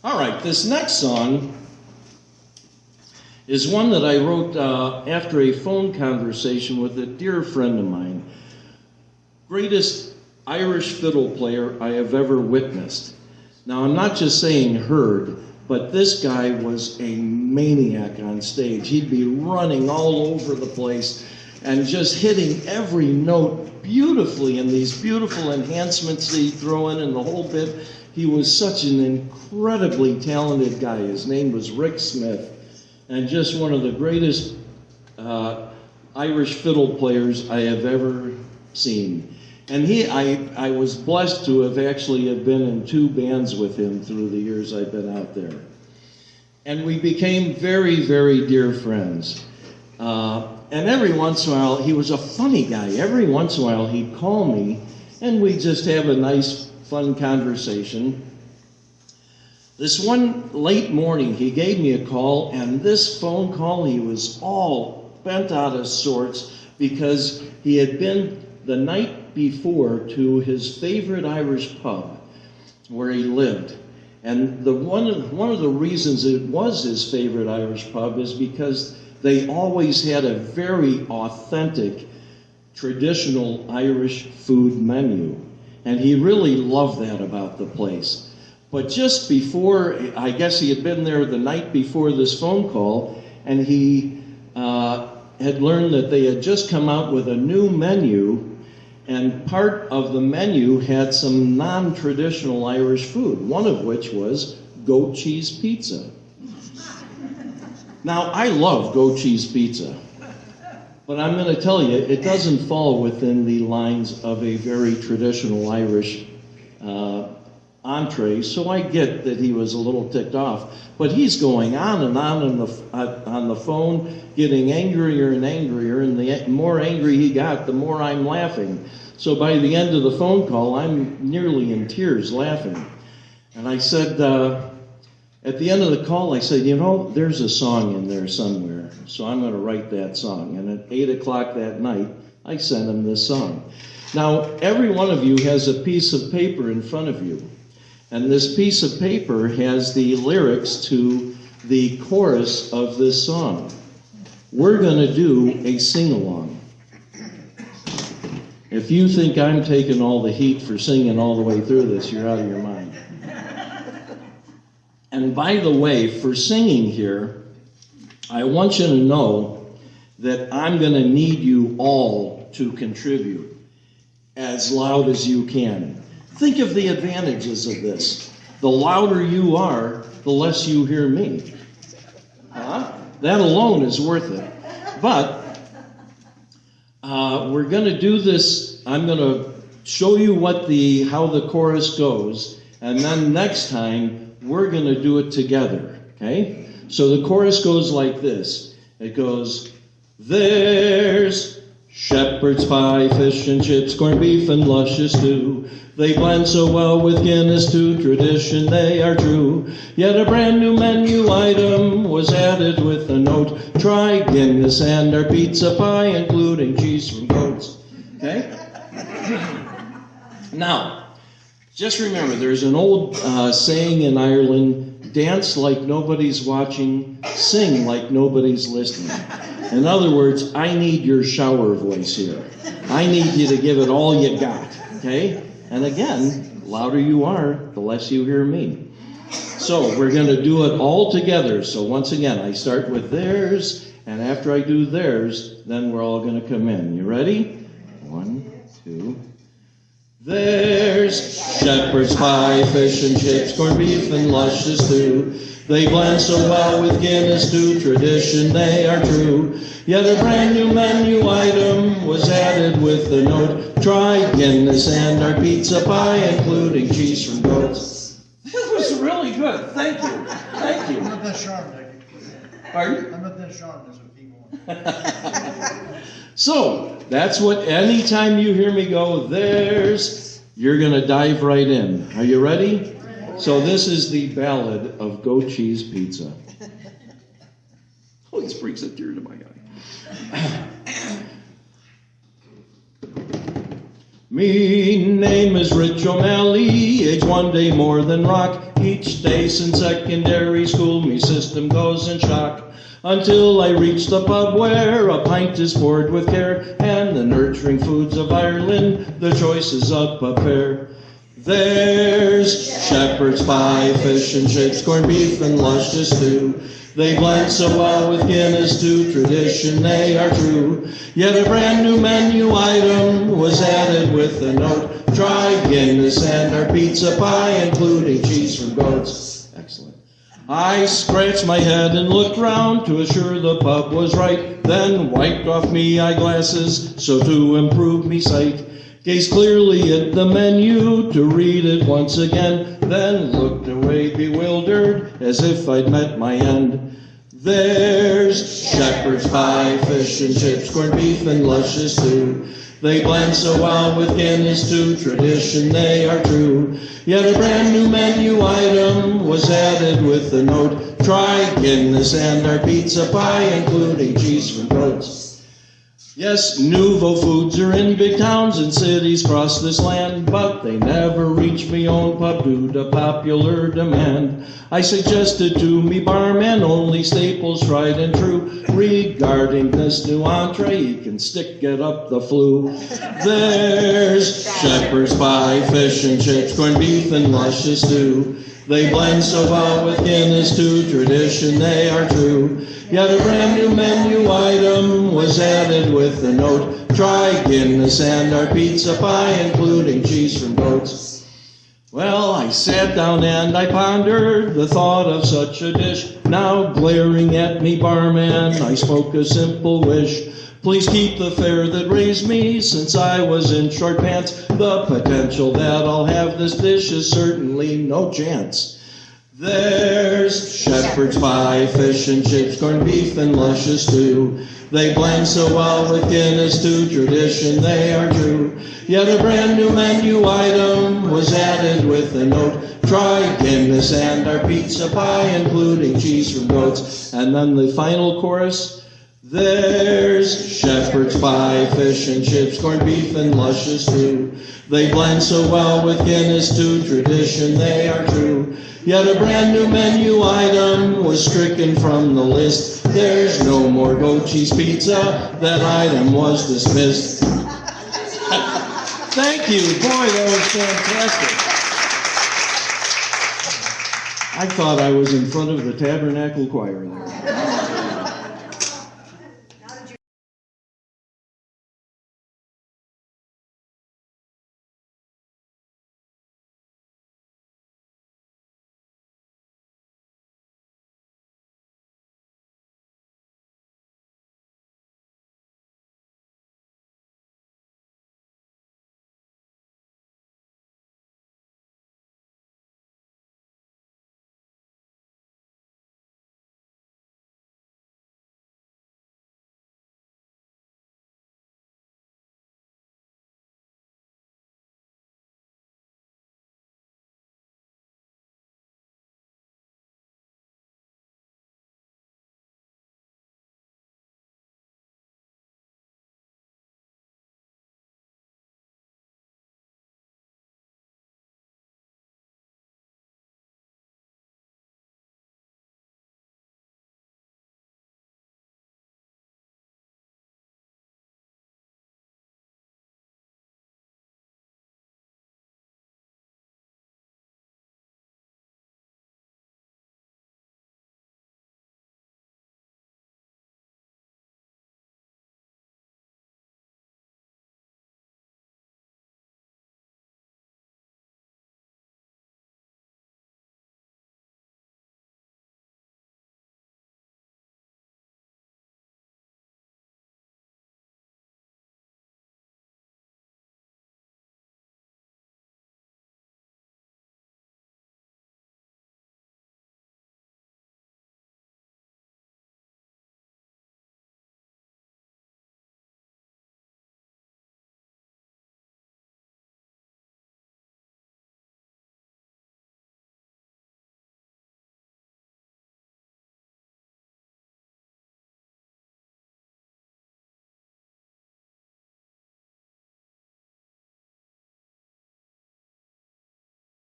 All right, this next song is one that I wrote after a phone conversation with a dear friend of mine. Greatest Irish fiddle player I have ever witnessed. Now, I'm not just saying heard, but this guy was a maniac on stage. He'd be running all over the place and just hitting every note beautifully, and these beautiful enhancements that he'd throw in and the whole bit. He was such an incredibly talented guy. His name was Rick Smith, and just one of the greatest Irish fiddle players I have ever seen. And I was blessed to have actually been in 2 bands with him through the years I've been out there. And we became very, very dear friends. And every once in a while, he was a funny guy. Every once in a while, he'd call me, and we'd just have a nice, fun conversation. This one late morning, he gave me a call, and this phone call, he was all bent out of sorts because he had been the night before to his favorite Irish pub where he lived. And one of the reasons it was his favorite Irish pub is because they always had a very authentic, traditional Irish food menu. And he really loved that about the place. But just before, I guess he had been there the night before this phone call, and he had learned that they had just come out with a new menu, and part of the menu had some non-traditional Irish food, one of which was goat cheese pizza. Now, I love goat cheese pizza, but I'm going to tell you, it doesn't fall within the lines of a very traditional Irish entree, so I get that he was a little ticked off. But he's going on and on the phone, getting angrier and angrier, and the more angry he got, the more I'm laughing. So by the end of the phone call, I'm nearly in tears laughing. And I said, at the end of the call, I said, there's a song in there somewhere, so I'm going to write that song. And at 8 o'clock that night, I sent him this song. Now, every one of you has a piece of paper in front of you. And this piece of paper has the lyrics to the chorus of this song. We're going to do a sing-along. If you think I'm taking all the heat for singing all the way through this, you're out of your mind. And by the way, for singing here, I want you to know that I'm going to need you all to contribute as loud as you can. Think of the advantages of this. The louder you are, the less you hear me. That alone is worth it. But we're going to do this. I'm going to show you how the chorus goes, and then next time we're going to do it together. Okay? So the chorus goes like this. It goes, there's shepherd's pie, fish and chips, corned beef and luscious stew. They blend so well with Guinness, to tradition they are true. Yet a brand new menu item was added with a note. Try Guinness and our pizza pie, including cheese from goats. Okay? Now, just remember, there's an old saying in Ireland, dance like nobody's watching, sing like nobody's listening. In other words, I need your shower voice here. I need you to give it all you got, okay? And again, the louder you are, the less you hear me. So we're going to do it all together. So once again, I start with theirs, and after I do theirs, then we're all going to come in. You ready? 1, 2. There's shepherd's pie, fish and chips, corned beef and luscious stew. They blend so well with Guinness, to tradition they are true. Yet a brand new menu item was added with the note. Try Guinness and our pizza pie, including cheese from goats. This was really good. Thank you. Thank you. I'm not that sharp, Nick. Pardon? I'm not that sharp, that's what people want. So, that's what, anytime you hear me go, there's, you're going to dive right in. Are you ready? So this is the Ballad of Goat Cheese Pizza. Oh, this brings a tear to my eye. Me name is Rich O'Malley, age 1 day more than rock. Each day since secondary school, me system goes in shock. Until I reach the pub where a pint is poured with care, and the nurturing foods of Ireland, the choices up a pair. There's shepherd's pie, fish and chips, corned beef and luscious stew. They blend so well with Guinness, to tradition they are true. Yet a brand new menu item was added with a note. Try Guinness and our pizza pie, including cheese from goats. Excellent. I scratched my head and looked round to assure the pub was right, then wiped off me eyeglasses so to improve me sight. Gazed clearly at the menu to read it once again, then looked away bewildered as if I'd met my end. There's shepherd's pie, fish and chips, corned beef and luscious stew. They blend so well with Guinness, to tradition they are true. Yet a brand new menu item was added with a note. Try Guinness and our pizza pie, including cheese from goats. Yes, nouveau foods are in big towns and cities across this land, but they never reach me own pub due to popular demand. I suggested to me barman only staples tried and true. Regarding this new entree, he can stick it up the flue. There's shepherd's pie, fish and chips, corned beef and luscious stew. They blend so well with Guinness, to tradition they are true. Yet a brand new menu item was added with a note. Try Guinness and our pizza pie, including cheese from goats. Well, I sat down and I pondered the thought of such a dish. Now glaring at me, barman, I spoke a simple wish. Please keep the fare that raised me since I was in short pants. The potential that I'll have this dish is certainly no chance. There's shepherd's pie, fish and chips, corned beef and luscious stew. They blend so well with Guinness, to tradition they are true. Yet a brand new menu item was added with a note. Try Guinness and our pizza pie, including cheese from goats. And then the final chorus. There's shepherd's pie, fish and chips, corned beef and luscious stew. They blend so well with Guinness, to tradition they are true. Yet a brand new menu item was stricken from the list. There's no more goat cheese pizza, that item was dismissed. Thank you, boy, that was fantastic. I thought I was in front of the Tabernacle Choir there.